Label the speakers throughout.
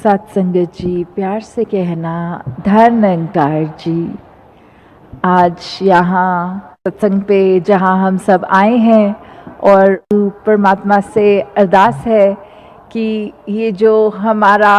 Speaker 1: सत्संगत जी, प्यार से कहना धन निरंकार जी। आज यहाँ सत्संग पे जहाँ हम सब आए हैं और परमात्मा से अरदास है कि ये जो हमारा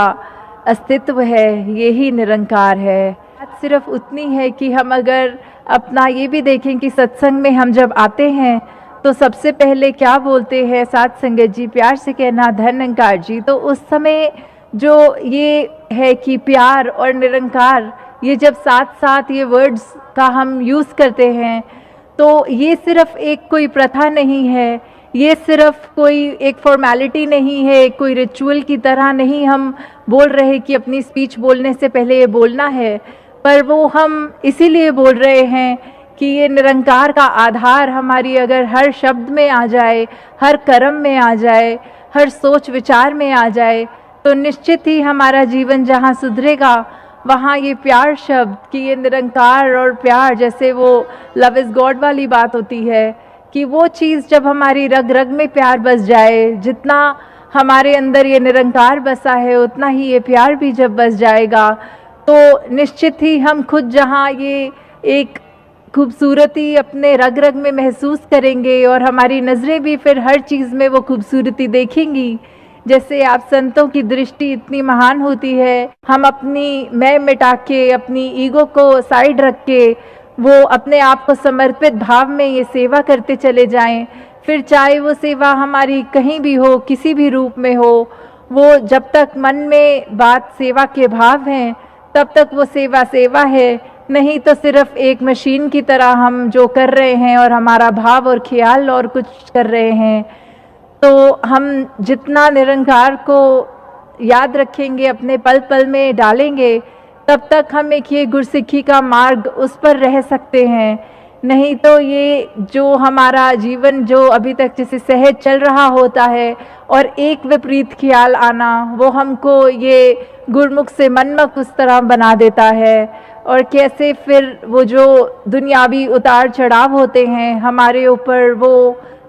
Speaker 1: अस्तित्व है ये ही निरंकार है। बात सिर्फ उतनी है कि हम अगर अपना ये भी देखें कि सत्संग में हम जब आते हैं तो सबसे पहले क्या बोलते हैं सत्संगत जी, प्यार से कहना धन निरंकार जी। तो उस समय जो ये है कि प्यार और निरंकार, ये जब साथ साथ ये वर्ड्स का हम यूज़ करते हैं तो ये सिर्फ एक कोई प्रथा नहीं है, ये सिर्फ कोई एक फॉर्मेलिटी नहीं है, कोई रिचुअल की तरह नहीं हम बोल रहे कि अपनी स्पीच बोलने से पहले ये बोलना है, पर वो हम इसीलिए बोल रहे हैं कि ये निरंकार का आधार हमारी अगर हर शब्द में आ जाए, हर कर्म में आ जाए, हर सोच विचार में आ जाए तो निश्चित ही हमारा जीवन जहाँ सुधरेगा वहाँ ये प्यार शब्द कि ये निरंकार और प्यार, जैसे वो लव इज़ गॉड वाली बात होती है कि वो चीज़ जब हमारी रग रग में प्यार बस जाए, जितना हमारे अंदर ये निरंकार बसा है उतना ही ये प्यार भी जब बस जाएगा तो निश्चित ही हम खुद जहाँ ये एक खूबसूरती अपने रग रग में महसूस करेंगे और हमारी नज़रें भी फिर हर चीज़ में वो खूबसूरती देखेंगी। जैसे आप संतों की दृष्टि इतनी महान होती है, हम अपनी मैं मिटा के अपनी ईगो को साइड रख के वो अपने आप को समर्पित भाव में ये सेवा करते चले जाएं, फिर चाहे वो सेवा हमारी कहीं भी हो, किसी भी रूप में हो, वो जब तक मन में बात सेवा के भाव हैं तब तक वो सेवा सेवा है, नहीं तो सिर्फ एक मशीन की तरह हम जो कर रहे हैं और हमारा भाव और ख्याल और कुछ कर रहे हैं। तो हम जितना निरंकार को याद रखेंगे, अपने पल पल में डालेंगे, तब तक हम एक ये गुरसिक्खी का मार्ग उस पर रह सकते हैं। नहीं तो ये जो हमारा जीवन जो अभी तक जैसे सहज चल रहा होता है और एक विपरीत ख्याल आना वो हमको ये गुरमुख से मनमुख उस तरह बना देता है और कैसे फिर वो जो दुनियावी उतार चढ़ाव होते हैं हमारे ऊपर वो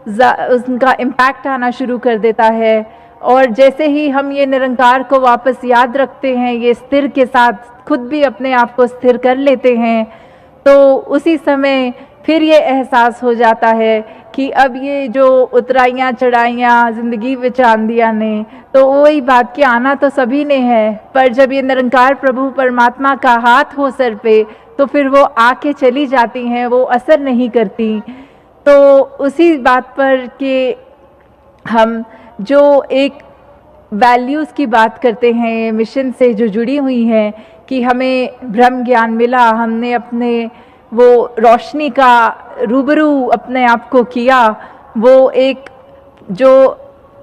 Speaker 1: उनका इम्पैक्ट आना शुरू कर देता है। और जैसे ही हम ये निरंकार को वापस याद रखते हैं, ये स्थिर के साथ खुद भी अपने आप को स्थिर कर लेते हैं, तो उसी समय फिर ये एहसास हो जाता है कि अब ये जो उतराइयाँ चढ़ाइयाँ ज़िंदगी विच आंदियाँ ने, तो वही बात कि आना तो सभी ने है, पर जब ये निरंकार प्रभु परमात्मा का हाथ हो सर पे तो फिर वो आके चली जाती हैं, वो असर नहीं करती। तो उसी बात पर कि हम जो एक वैल्यूज़ की बात करते हैं मिशन से जो जुड़ी हुई हैं कि हमें ब्रह्म ज्ञान मिला, हमने अपने वो रोशनी का रूबरू अपने आप को किया, वो एक जो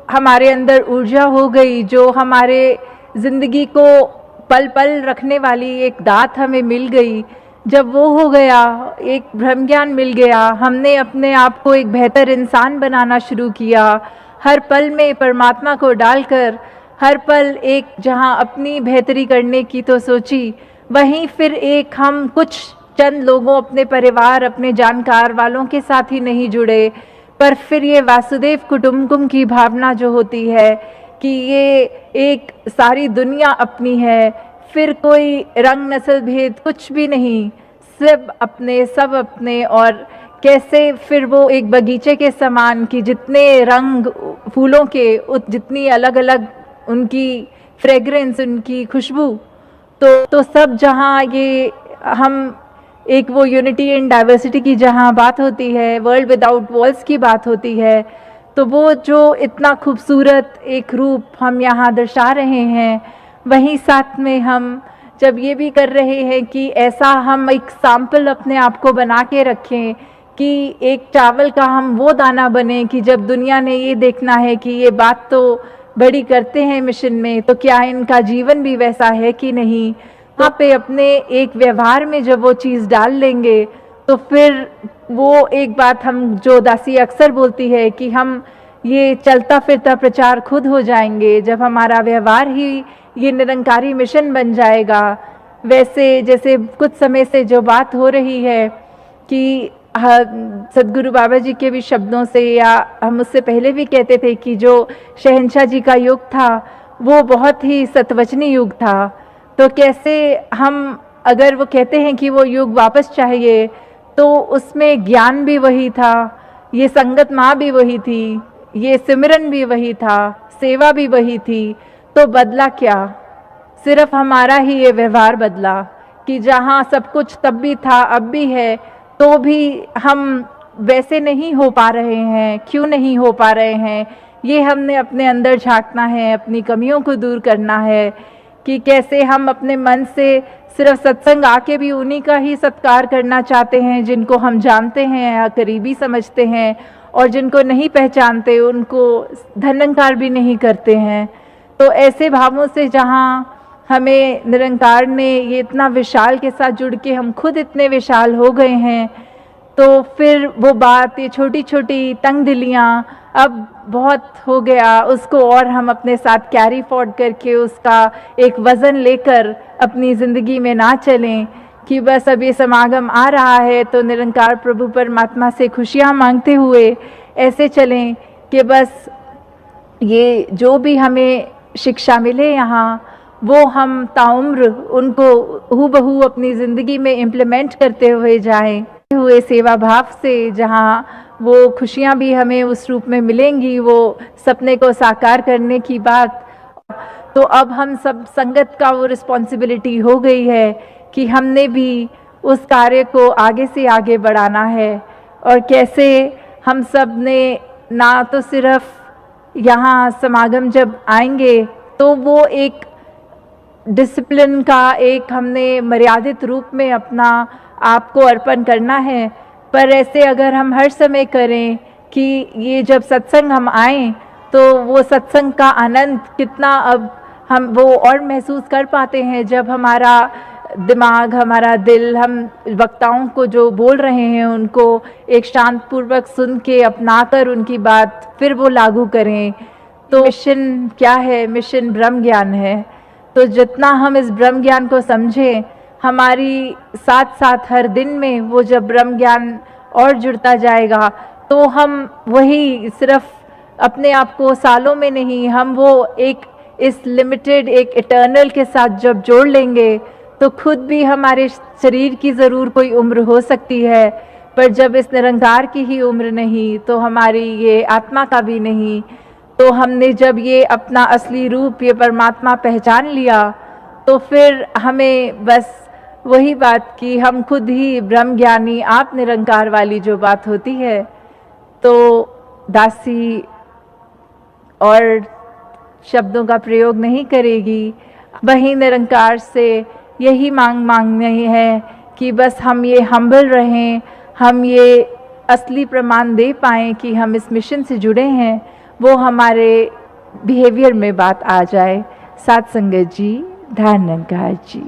Speaker 1: हमारे अंदर ऊर्जा हो गई, जो हमारे ज़िंदगी को पल पल रखने वाली एक दात हमें मिल गई, जब वो हो गया, एक ब्रह्म ज्ञान मिल गया, हमने अपने आप को एक बेहतर इंसान बनाना शुरू किया, हर पल में परमात्मा को डालकर, हर पल एक जहाँ अपनी बेहतरी करने की तो सोची, वहीं फिर एक हम कुछ चंद लोगों, अपने परिवार, अपने जानकार वालों के साथ ही नहीं जुड़े, पर फिर ये वासुदेव कुटुंबकम की भावना जो होती है कि ये एक सारी दुनिया अपनी है, फिर कोई रंग नस्ल भेद कुछ भी नहीं, सब अपने और कैसे फिर वो एक बगीचे के समान कि जितने रंग फूलों के जितनी अलग अलग उनकी फ्रेग्रेंस, उनकी खुशबू, तो सब जहाँ ये हम एक वो यूनिटी इन डाइवर्सिटी की जहाँ बात होती है, वर्ल्ड विदाउट वॉल्स की बात होती है, तो वो जो इतना खूबसूरत एक रूप हम यहाँ दर्शा रहे हैं, वहीं साथ में हम जब ये भी कर रहे हैं कि ऐसा हम एक सैंपल अपने आप को बना के रखें कि एक चावल का हम वो दाना बने कि जब दुनिया ने ये देखना है कि ये बात तो बड़ी करते हैं मिशन में, तो क्या इनका जीवन भी वैसा है कि नहीं, वहाँ पे अपने एक व्यवहार में जब वो चीज़ डाल लेंगे तो फिर वो एक बात हम जो दासी अक्सर बोलती है कि हम ये चलता फिरता प्रचार खुद हो जाएंगे जब हमारा व्यवहार ही ये निरंकारी मिशन बन जाएगा। वैसे जैसे कुछ समय से जो बात हो रही है कि सदगुरु बाबा जी के भी शब्दों से, या हम उससे पहले भी कहते थे कि जो शहंशाह जी का युग था वो बहुत ही सतवचनी युग था। तो कैसे हम, अगर वो कहते हैं कि वो युग वापस चाहिए, तो उसमें ज्ञान भी वही था, ये संगत माँ भी वही थी, ये सिमरन भी वही था, सेवा भी वही थी। तो बदला क्या? सिर्फ हमारा ही ये व्यवहार बदला कि जहाँ सब कुछ तब भी था अब भी है, तो भी हम वैसे नहीं हो पा रहे हैं। क्यों नहीं हो पा रहे हैं? ये हमने अपने अंदर झांकना है, अपनी कमियों को दूर करना है कि कैसे हम अपने मन से सिर्फ सत्संग आके भी उन्हीं का ही सत्कार करना चाहते हैं जिनको हम जानते हैं या करीबी समझते हैं, और जिनको नहीं पहचानते उनको धन्यकार भी नहीं करते हैं। तो ऐसे भावों से जहाँ हमें निरंकार ने ये इतना विशाल के साथ जुड़ के हम खुद इतने विशाल हो गए हैं, तो फिर वो बात, ये छोटी छोटी तंग दिलियाँ अब बहुत हो गया, उसको और हम अपने साथ कैरी फॉरवर्ड करके उसका एक वज़न लेकर अपनी ज़िंदगी में ना चलें कि बस अब ये समागम आ रहा है तो निरंकार प्रभु परमात्मा से खुशियाँ मांगते हुए ऐसे चलें कि बस ये जो भी हमें शिक्षा मिले यहाँ, वो हम ताउम्र उनको हूबहू अपनी ज़िंदगी में इम्प्लीमेंट करते हुए जाएं, हुए सेवा भाव से, जहाँ वो खुशियाँ भी हमें उस रूप में मिलेंगी, वो सपने को साकार करने की बात। तो अब हम सब संगत का वो रिस्पॉन्सिबिलिटी हो गई है कि हमने भी उस कार्य को आगे से आगे बढ़ाना है। और कैसे हम सब ने ना तो सिर्फ यहाँ समागम जब आएंगे तो वो एक डिसिप्लिन का एक हमने मर्यादित रूप में अपना आप को अर्पण करना है, पर ऐसे अगर हम हर समय करें कि ये जब सत्संग हम आएँ तो वो सत्संग का आनंद कितना अब हम वो और महसूस कर पाते हैं जब हमारा दिमाग, हमारा दिल, हम वक्ताओं को जो बोल रहे हैं उनको एक शांतपूर्वक सुन के अपनाकर उनकी बात फिर वो लागू करें। तो मिशन क्या है? मिशन ब्रह्म ज्ञान है। तो जितना हम इस ब्रह्म ज्ञान को समझें, हमारी साथ साथ हर दिन में वो जब ब्रह्म ज्ञान और जुड़ता जाएगा तो हम वही सिर्फ अपने आप को सालों में नहीं, हम वो एक इस लिमिटेड एक इटर्नल के साथ जब जोड़ लेंगे तो खुद भी हमारे शरीर की ज़रूर कोई उम्र हो सकती है, पर जब इस निरंकार की ही उम्र नहीं तो हमारी ये आत्मा का भी नहीं। तो हमने जब ये अपना असली रूप, ये परमात्मा पहचान लिया, तो फिर हमें बस वही बात कि हम खुद ही ब्रह्म ज्ञानी, आप निरंकार वाली जो बात होती है, तो दासी और शब्दों का प्रयोग नहीं करेगी। वही निरंकार से यही मांगनी है कि बस हम ये हम्बल रहें, हम ये असली प्रमाण दे पाएँ कि हम इस मिशन से जुड़े हैं, वो हमारे बिहेवियर में बात आ जाए। साथ संगत जी, ध्यान निरंकार जी।